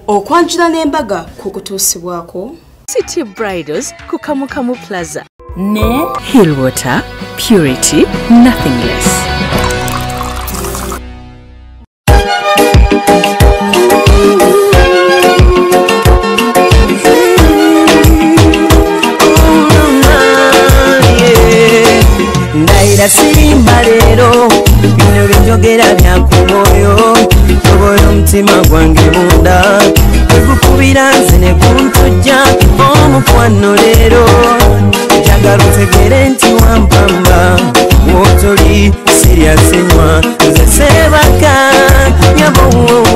OKWANJULA'NEMBAGA kukutuusibwako City Bridals ku Kamukamu Plaza ne Hill Water Purity Nothing Less. Ndaira simba lero bino binjogera byakumoyo toboyo mtima gwange munda ekukubira nze ne kuntujja omukwano lero njagala otegere nti wampamba wotoli serious enywa nze sebaka nyabo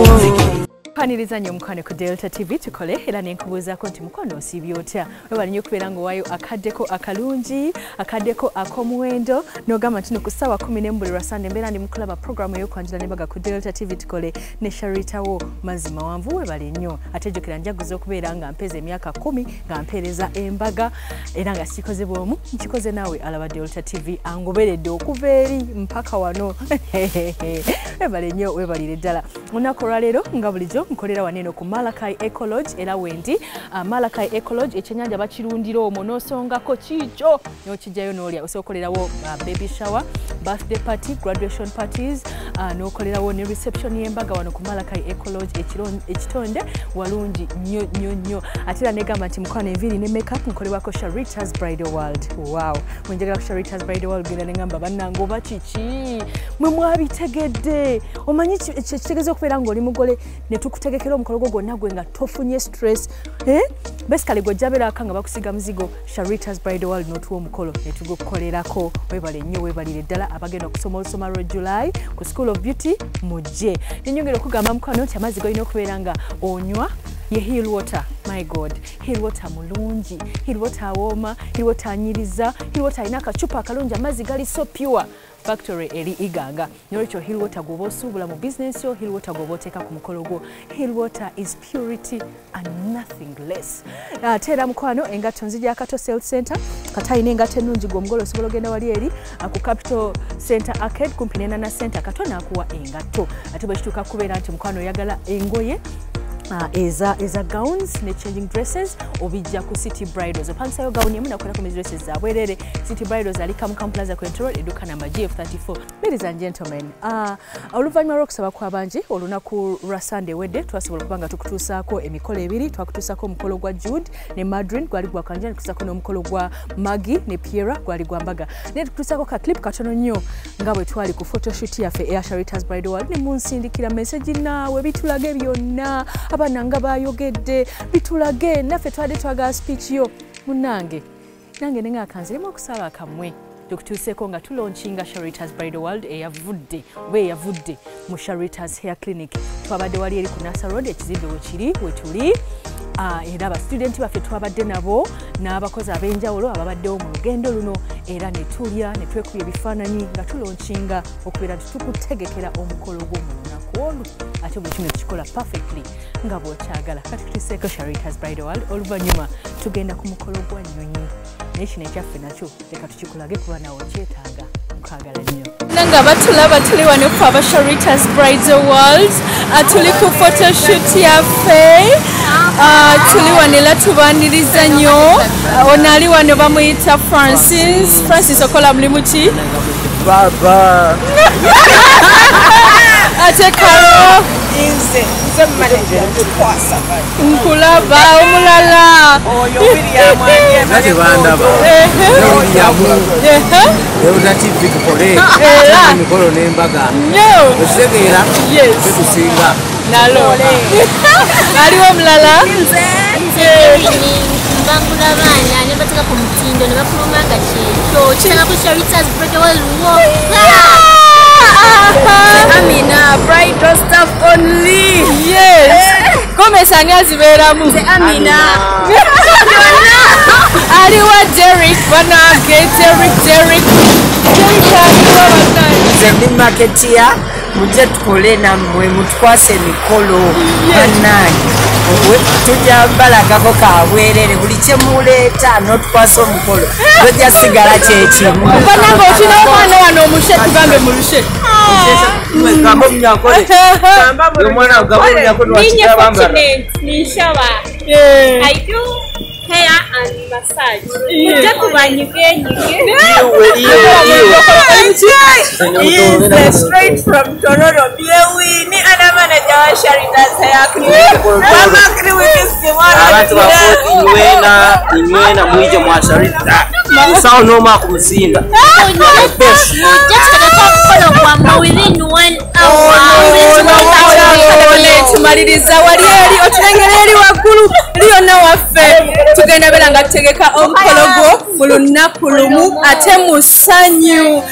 Paniriza nyo mukwane ku Delta TV tukole era nenkubuza ko nti mukono osibye otya webali nyo kubera ngo wayo akaddeko akalungi akaddeko akomuwendo nogamba tino ku sawa 10 mbuli rasande mbera ndi mukulaba program yo kwanjula n'embaga ku Delta TV tukole ne Sharitawo mazima wanvu webali nyo atejokera njaguzo kubera nga mpeze emyaka 10 nga mpereza embaga era nga sikoze bwomu nkikoze nawe alaba Delta TV angoberedde okuveri mpaka wano webali nyo webali ddala unakola lero nga bulijo nkolera waneno ku Malakai Ecology era wendi Malakai Ecology ekyenyanja bakirundira omwo nosongako kicho nokijayo nolya osokolerawo baby shower, birthday party, graduation parties nokolerawo ne reception y'embaga wano ku Malakai Ecology ekitonde walungi nnyo atira negamba nti mukwana enviri ne makeup nkolewako Sharita's Bridal World. Wow, mwenjagala ku Sharita's Bridal World genda nengamba bannango bakiki mwe mwabitegedde omanyi kitegeeza okubeera ng'oli mugole ne tukutegekera omukolo gwonna gwe nga tofunye stress basically gwe jabera akanga bakusiga muzigo Sharita's Bridal World notuwa omukolo ne tugukolerako webale nnyo webalire ddala abagenda okusoma olusoma lwa July ku School of Beauty mujje nenyongera okugamba mukwano nti amazzi golina okubeera nga onywa ye Hill Water. My God, Hill Water mulungi, Hill Water awoma, Hill Water anyiriza, Hill Water alina akacupa akalungi amazzi gali so pure. Factory eri iganga nolwekyo Hill Water gwoba osuubula mu business yo, Hill Water gwoba oteeka ku mukolo gwo. Hill Water is purity and nothing less. Teera mukwano engatto nzija akato sales center katayina engatto ennungi gw'omugolo osobola ogenda wali eri ku Capital Center Arcade kumpi n'Enana Center kato n'akuwa engatto ate bwe kituuka kubeera nti mukwano oyagala engoye eza gowns ne changing dresses obijja ku City Bridals opangisa yo gown yemu nakola ku dresses za bwerere. City Bridals ali Kamukamu Plaza Control eduka na GF34. Ladies and gentlemen, oluvannyuma lw'okusaba kw'abangi olunaku lwa Sunday wedde twasobola kubanga tukutuusaako emikolo ebiri twakutuusaako omukolo gwa Jude ne Madrin gwali gwa Kanja tukutuusaako n'omukolo gwa Maggie ne Piera gwali gwa Mbaga ne tukutuusaako ka clip katono nnyo nga bwe twali ku photoshoot yaffe eya Sharita's Bridal World ne munsindikira message naawe bitulage byonna abananga bayogedde bitulage naffe twade twaga speech yo munange nange nenga kanziremu okusaba kamwe tukutuuseeko nga tulaunchinga Sharita's Bridal World eyavudde mu Sharita's Hair Clinic twabadde wali eri ku Nasa Road ekizimbe wetuli era abastudenti baffe twabadde nabo n'abakozi ab'enjawulo ababaddewo mu lugendo luno era ne tulya ne twekubya ebifaananyi nga tulaunchinga okubeera nti tukutegekera omukolo gw'omunaku olu ate buli kimu kikola perfectly nga bw'okyagala kati tutuuseeko Sharita's Bridal World oluvannyuma tugenda ku mukolo gwa nnyonyi naye kino ekyaffe nakyo leka tukikulage kuba nawe okyetaaga nkagala nnyo nanga batulaba tuli wano ku aba Sharita's Bridal World tuli ku photoshoot yaffe tuli wano era tubaniriza nnyo ono ali wano bamuyita Francis okola mulimu ki baba ate Karo nze manager kwasa nkulaba omulala nate bandaba Delta TV tukole emikolo n'embaga okutegeera tetusinga nalo aliwo omulala mbangula abaana ne bateka ku mutindo ne bakulumanga kyekyo kitanga ku Sharita's Bridal World. Amina, bridal stuff only. Yes. Come sangazi beramu. Amina. Aliwa Derek, banage Derek. Zendi marketia muje tukole namwe mutwase emikolo banange tujja balagako kabwerere buli kyemuleeta n'otukwasa omukolo tojja sigala kyekimu banange okina omwana wano omushe tugambe mu lushe I do hair and massage. Straight from Toronto. We need a manager Sharita's hair clinic. I'm agree with this. Within 1 hour. Tumaliriza wali eri otulengera eri waggulu lyonna waffe tugenda beera nga tutegeka omukolo gwo mu lunaku lumu ate mu ssanyu.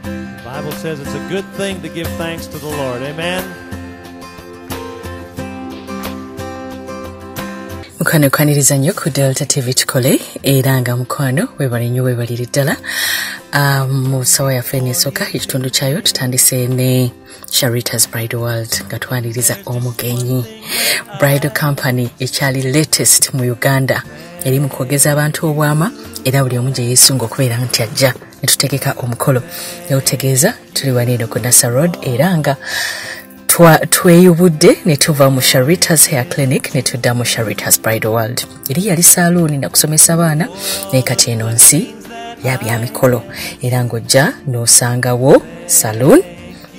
The Bible says it's a good thing to give thanks to the Lord. Amen. Mukano kwaniriza nnyo ku Delta TV tukole era nga mukwano webale nnyo webalire ddala. Mu sawa yaffe n'esooka ekitundu kyayo tutandise ne Sharita's Bridal World nga twaniriza omugenyi. Bridal Company ekyali latest mu Uganda eri mu kwogeza abantu obwama era buli omu gye yeesunga okubeera nti ajja ne tutegeka omukolo. Yawutegeeza tuli waneeno ku Nasa Road era nga tweyubudde ne tuva mu Sharita's Hair Clinic ne tudda mu Sharita's Bridal World. Eri yali saluuni na kusomesa abaana naye kati eno nsi ya bya mikolo era ng'ojja n'osangawo saloon,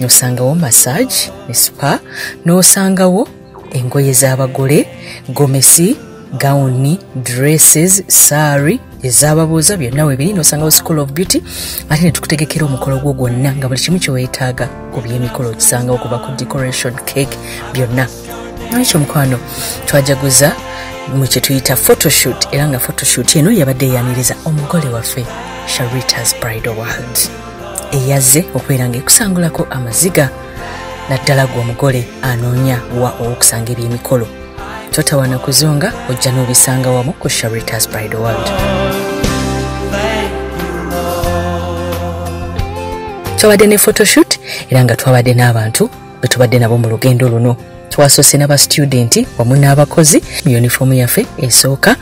n'osangawo massage ne spa, n'osangawo engoye z'abagole, gomesi, gawuni, dresses, sari ez'ababuuza byonna weebiri, n'osangawo School of Beauty. Ate ne tukutegekera omukolo gwo gwonna nga buli kimu kye weetaaga ku by'emikolo kisangawo kuba ku decoration, cake, byonna. N'ekyo mukwano twajaguza mu kye tuyita photoshoot era nga photoshoot eno yabadde eyaniriza omugole waffe Sharita's Bridal World eyazze okubeera nga ekusangulako amaziga naddala gwe omugole anoonya wa okusanga eby'emikolo. Totawana kuzonga ojja n'obisanga wamu ku Sharita's Bridal World. Twabadde ne photoshoot era nga twabadde n'abantu be tubadde nabo mu lugendo luno. Twasoose n'aba student wamu n'abakozi mu uniform yaffe esooka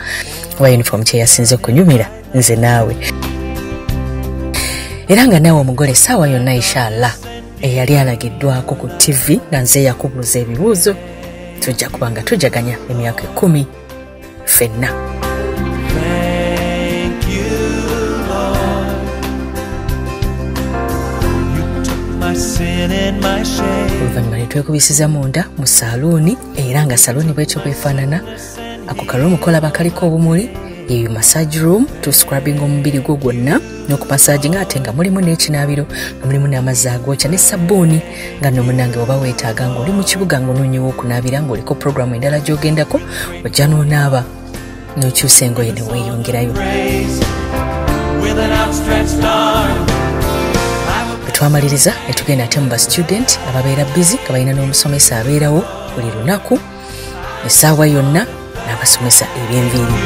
wa uniform kye yasinze okunyumira nze naawe. Era nga naawe omugole essaawa yonna inshallah eyali alagiddwako ku TV nga nze yakubuuza ebibuuzo tujja kubanga tujaganya emyaka 10 ffenna. Oluvannyuma ne twekubisiza munda mu saluuni era nga saluuni bwekyo bwefaanana ako kaloomu kolaba kaliko obumuli eyo massage room to scrubbing omubiri gwo gwonna n'okumassaging ate nga mulimu n'ekinaabiro nga mulimu n'amazzi agookya ne sabbuuni nga nno munnange oba weetaaga ng'oli mu kibuga ng'onoonyewo okunaabira ng'oliko programu endala gy'ogendako ojja n'onaaba n'okyusa engoye ne weeyongerayo. Twamaliriza ne tugenda ate mu ba student ababeera busy nga balina n'omusomesa abeerawo buli lunaku essaawa yonna n'abasomesa eby'enviiri.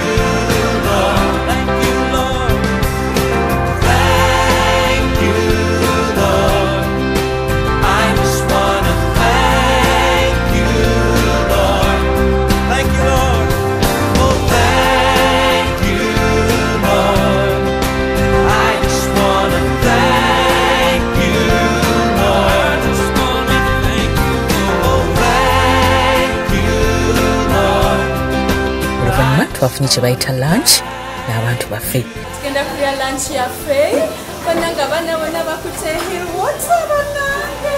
Twafunye kye bayita lunch n'abantu baffe. Tugenda kulya lunch yaffe bannanga abaana bonna bakute hirwota bannange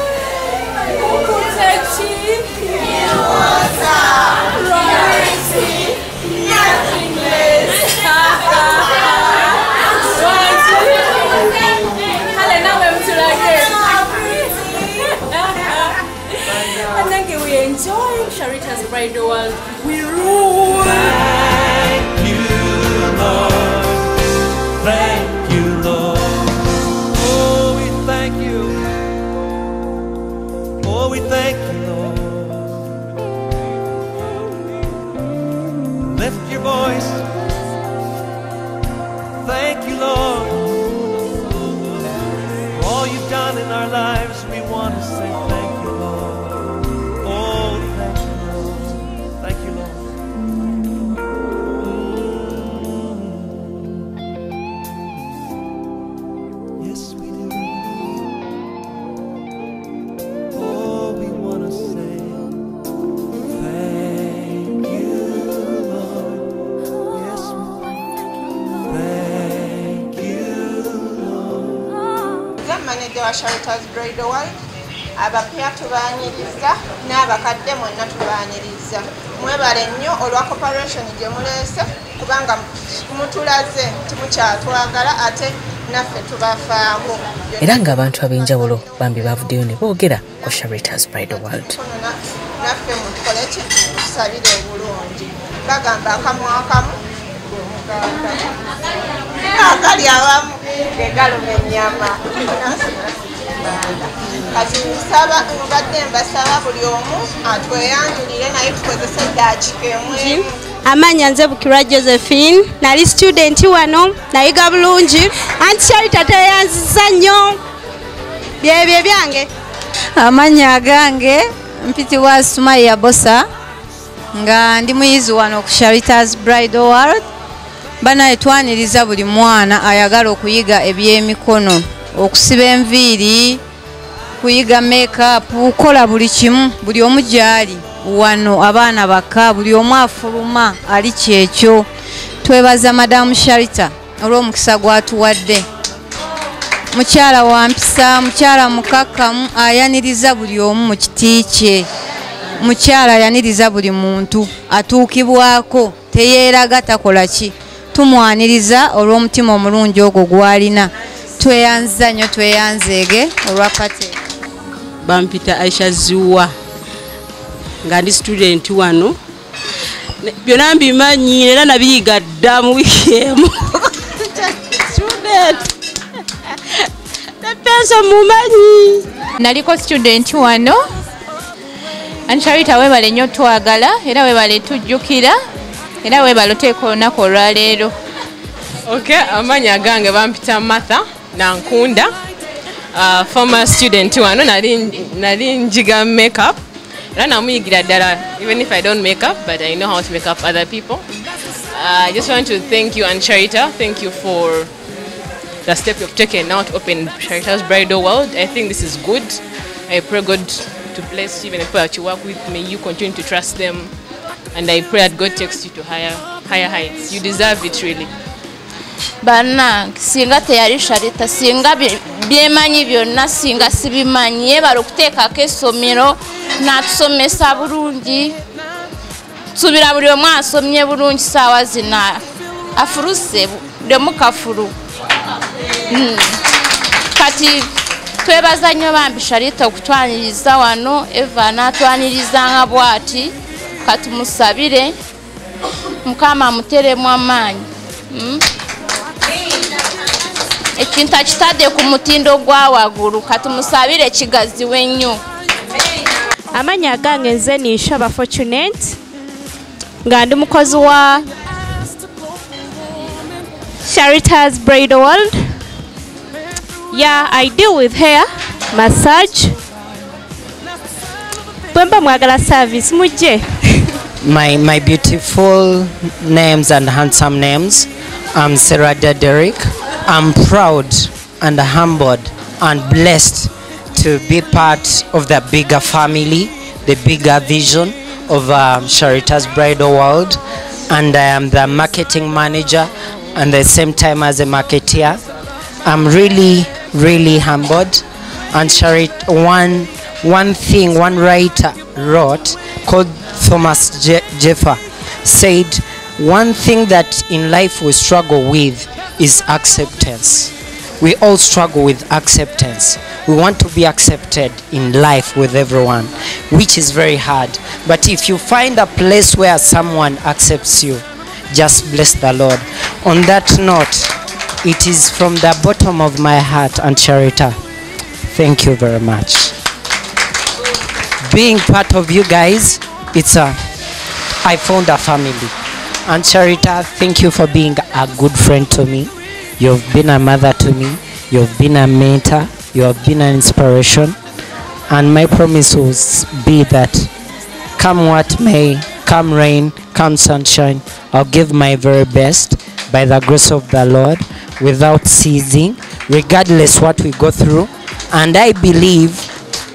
bakute ki hirwota rice nothing less hale nawe mtulage bannange we enjoy Sharita's Bridal World. We rule. Thank you, Lord. Oh, we thank you. Oh, we thank you, Lord. Lift your voice. Thank you, Lord. For all you've done in our lives, we want to say thank you, Lord. Oh, thank you, Lord. Thank you, Lord. manager wa Sharita's Bridal World. Abapya tubaaniriza n'abakadde mwonna tubaaniriza. Mwebale nnyo olwa cooperation gye muleese kubanga mutulaze nti mukyatwagala ate naffe tubafaako. Era ng'abantu ab'enjawulo bambi bavuddeyo ne boogera ku Sharita's Bridal World. Naffe mukole ki tusabire obulungi. Bagamba akamu akamu omuganda. Akali abamu egaluma ennyama. Kati nsaba mbadde mbasaba buli omu atweyanjulire naye tukozese eddakiika emu. Amanya nze Bukirwa Josephine, nali student wano, nayiga bulungi, anti Sharita teyanziza nnyo. Byebyo byange. Amanya gange mpitibwa Sumaya Bosa, nga ndi muyizi wano ku Sharita's Bridal World. Bana etwaniriza buli mwana ayagala okuyiga ebyemikono, okusiba enviiri, kuyiga make-up, kukola buli kimu, buli omu gyali wano abaana baka, buli omu afuluma ali kyekyo. Twebaza Madamu Sharita olw'omukisa gwatuwadde. Mukyala wampisa, mukyala mukakkamu, ayaniriza buli omu mu kiti kye. Mukyala ayaniriza buli muntu, atuukibwako, teyeeraga takola ki. Tumwaniriza olw'omutima omulungi ogwo gwalina. Tweyanza nnyo, tweyanzeege olwa pate. Bampita Aisha Ziwa nga ndi student wano. Byonna mbimanyi era nabiyiga dda mu wiiki emu. Student. Napensa mumanyi. Naliko student wano. Sharita webale nnyo twagala era webale tujjukira era webale oteeka olunaku olwaleero. Okay, amanya gange bampita Martha Nankunda. Former student wano nali njiga makeup. Era namuyigira ddala even if I don't make up, but I know how to make up other people. I just want to thank you and Sharita. Thank you for the step you've taken now to open Sharita's Bridal World. I think this is good. I pray God to bless you, even the people that you work with. May you continue to trust them. And I pray that God takes you to higher heights. You deserve it really. Bana singa teyali Sharita singa byemanyi byonna singa sibimanyi yebala okuteekako essomero n'atusomesa bulungi. Tusubira buli omu asomye bulungi saawa zina afuruse buli omu kafuru. Kati twebaza nnyo bambi Sharita okutwaniriza wano. Eva n'atwanirizanga bw'ati katumusabire Mukama muteremu amaanyi. Ekintu akitadde ku mutindo gwa waggulu katumusabire kigaziwe nnyo. Amanya gange nze Nishaba Fortunate nga ndi mukozi wa Sharita's Bridal World. Yeah, I deal with hair, massage. Bwemba mwagala service mujje. My beautiful names and handsome names. I'm Sarah Derek. I'm proud and humbled and blessed to be part of the bigger family, the bigger vision of Sharita's Bridal World. And I am the marketing manager and at the same time as a marketeer. I'm really humbled. And Sharita, one writer wrote called Thomas Jeffer said, one thing that in life we struggle with is acceptance. We all struggle with acceptance. We want to be accepted in life with everyone, which is very hard. But if you find a place where someone accepts you, just bless the Lord. On that note, it is from the bottom of my heart, and Sharita, thank you very much. Being part of you guys, I found a family. And Sharita, thank you for being a good friend to me. You've been a mother to me. You've been a mentor. You have been an inspiration. And my promise will be that come what may, come rain, come sunshine, I'll give my very best by the grace of the Lord without ceasing, regardless what we go through. And I believe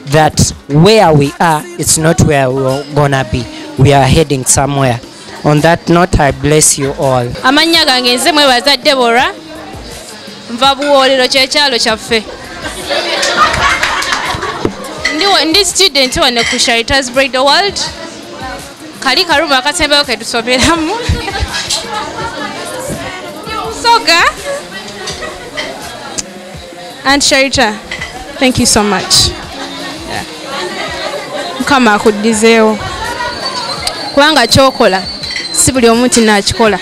that where we are, it's not where we're gonna be. We are heading somewhere. On that note, I bless you all. Amanya gange nze mwebaza Deborah. Nva Buwoolero ky'ekyalo kyaffe. Ndi student wano ku Sharita's Bridal World. Kali karuma akasembeyo ketusomeramu. Soga. And Sharita, thank you so much. Kama akudizeo. Kubanga chokola. Si buli omuntu nakikola.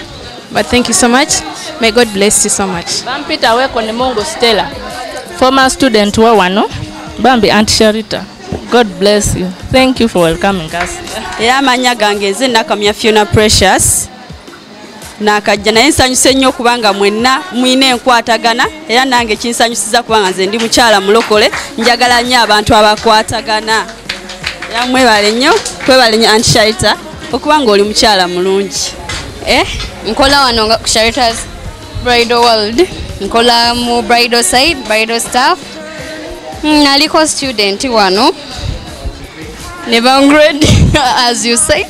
But thank you so much. May God bless you so much. Bampita weko ne Mongo Stella. Former student wa wano. Bambi Aunt Sharita. God bless you. Thank you for welcoming us. Era amanya gange nze nakamya Fiona Precious. Nakajja naye nsanyuse nnyo kubanga mwenna mwine enkwatagana era nange kinsanyusiza kubanga nze ndi mukyala mulokole njagala nnyo abantu abakwatagana. Era mwebale nnyo Aunt Sharita okubanga oli mukyala mulungi. Nkola wano ku Sharita's Bridal World. Nkola mu bridal side, bridal staff. Naliko student wano. Never grade as you say.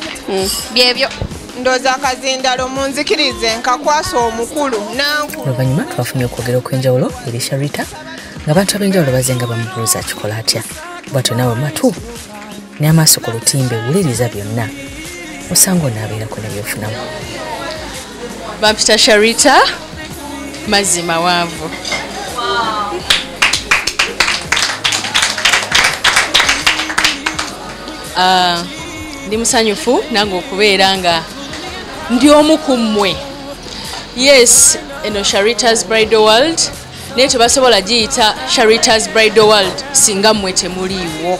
Byebyo. Ndoza akazindalo munzikirize nkakwasa omukulu nanku. Oluvannyuma twafunye okwogera okw'enjawulo eri Sharita ng'abantu ab'enjawulo bazenga bamubuuza akikola atya. Bw'atyo naawe matu n'amaaso ku lutimbe wuliriza byonna osanga onaabeerako ne byofunamu. Bampita Sharita mazima waavu. Ndi musanyufu nange okubeera nga ndi omu ku mmwe. Yes, eno Sharita's Bridal World naye tebasobola giyita Sharita's Bridal World singa mmwe temuliiwo.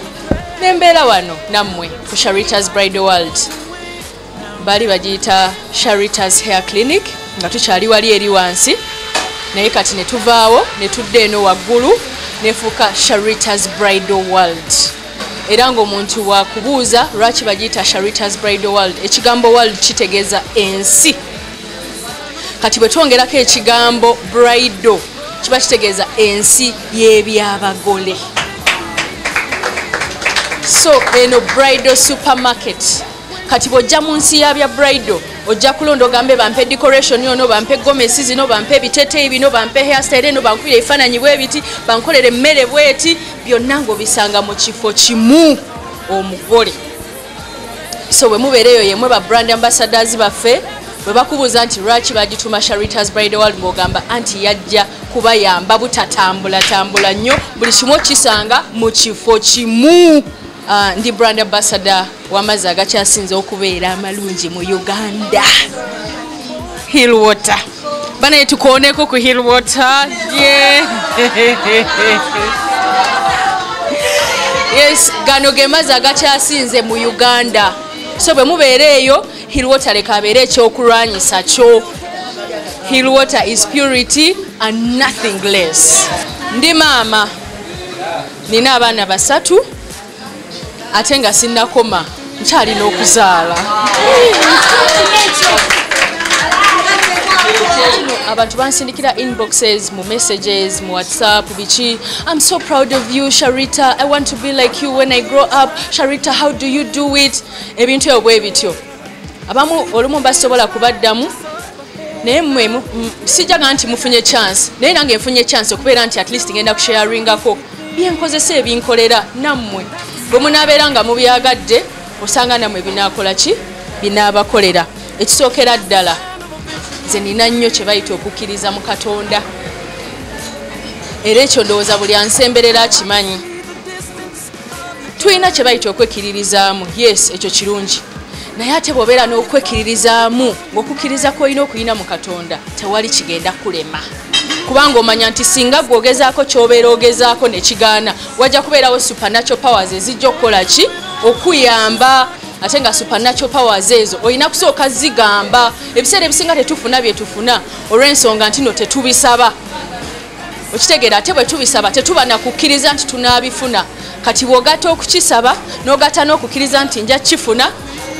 Nembeera wano nammwe ku Sharita's Bridal World. Bali bagiyita Sharita's Hair Clinic nga tukyali wali eri wansi naye kati ne tuvaawo ne tudda eno waggulu nefuuka Sharita's Bridal World. Era ng'omuntu wakubuuza lwaki bagiyita Sharita's Bridal World. Ekigambo world kitegeeza ensi. Kati bwe twongerako ekigambo bridal kiba kitegeeza ensi y'ebyabagole. So eno bridal supermarket. Kati bw'ojja mu nsi y'abya bridal ojja kulonda ogambe bampe decoration yono bampe gomesi zino bampe biteteeyi bino bampe hairstyle eno bankubira ebifaananyi bwebiti bankolere emmere bweti byonna ng'obisanga mu kifo kimu omugole. So bwe mubeereyo yemwe ba brand ambassadors baffe bwe bakubuuza nti lwaki bagituma Sharita's Bridal World ng'ogamba anti yajja kubayamba butatambula nnyo buli kimu okisanga mu kifo kimu. Ndi brand ambassador w'amazzi agakyasinze okubeera amalungi mu Uganda. Hillwater. Bana tukooneko ku Hillwater. Yes, gano ge mazzi agakyasinze mu Uganda. So bwe mubeereeyo Hillwater leka abeere ekyokulwanyisa kyo. Hillwater is purity and nothing less. Ndi maama. Nina abaana basatu. Ate nga sinnakoma nkyalina okuzaala. Abantu bansindikira inboxes mu messages mu WhatsApp biki. I'm so proud of you Sharita. I want to be like you when I grow up. Sharita, how do you do it? Ebintu ebyo bityo. Abamu olumu basobola kubaddamu naye mmwe sijaga nti mufunye chance. Naye nange nfunye chance okubeera nti at least ngenda kusharingako byenkozesa ebinkolera nammwe. Bwe munaabeera nga mubyagadde osanga nammwe binaakola ki binaabakolera. Ekisookera ddala nze nina nnyo kye bayita okukkiriza mu Katonda. Era ekyo ndowooza buli ansemberera akimanyi. Tulina kye bayita okwekkiririzaamu. Yes, ekyo kirungi. Naye ate bw'obeera n'okwekkiririzaamu ng'okukkiriza kw'olina okuyina mu Katonda tewali kigenda kulema. Kubanga omanya nti singa gwogezaako ky'obeera ogezaako ne kigaana wajja kubeerawo supernatural powers ezijja okukola ki okuyamba. Ate nga supernatural powers ezo olina kusooka zigamba. Ebiseera ebisinga tetufuna bye tufuna olw'ensonga nti no tetubisaba. Okitegeera ate bwe tubisaba tetuba na kukkiriza nti tunaabifuna. Kati bw'ogatta okukisaba n'ogatta n'okukkiriza nti nja kifuna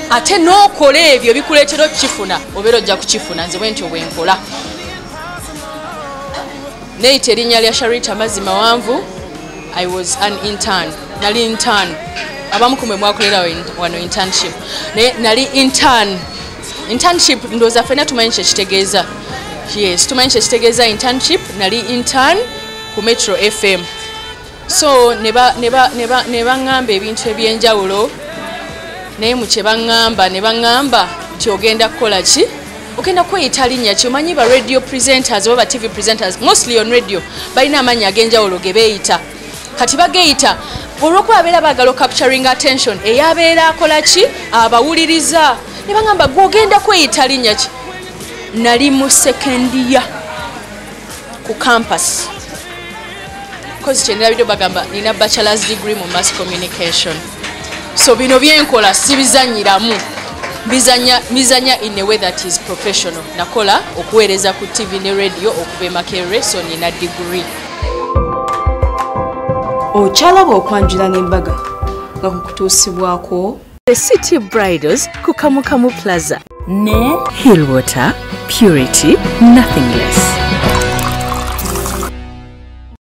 ate n'okola ebyo bikuleetera okukifuna obeera ojja kukifuna. Nze bwentyo bwe nkola. Neyita erinnya lya Sharita mazima wanvu. I was an intern. Nali intern. Abamu kumwe mwakolera wano internship. Nali intern. Internship ndowooza ffenna tumanyi kye kitegeeza. Yes, tumanyi kye kitegeeza internship. Nali intern ku Metro FM. so ne baŋŋamba ebintu ebyenjawulo naye mu kye baŋŋamba ne baŋŋamba nti ogenda kukola ki ogenda kweyita linnya ki omanyi ba radio presenters oba ba TV presenters mostly on radio balina amannya ag'enjawulo ge beeyita kati bageeyita olw'okuba abeera baagala capturing attention eyabeera akola ki abawuliriza ne baŋŋamba gw'ogenda kweyita linnya ki nali mu sekendiya ku campus kozi kyenderabidde bagamba nina bachelor's degree mu mass communication so bino byenkola sibizanyiramu bizanya in a way that is professional nakola okuweereza ku TV ne radio okuva Makerere so nina degree okyalaba okwanjula n'embaga nga kukutuusibwako The City Bridals ku Kamukamu Plaza ne Hillwater Purity Nothing Less.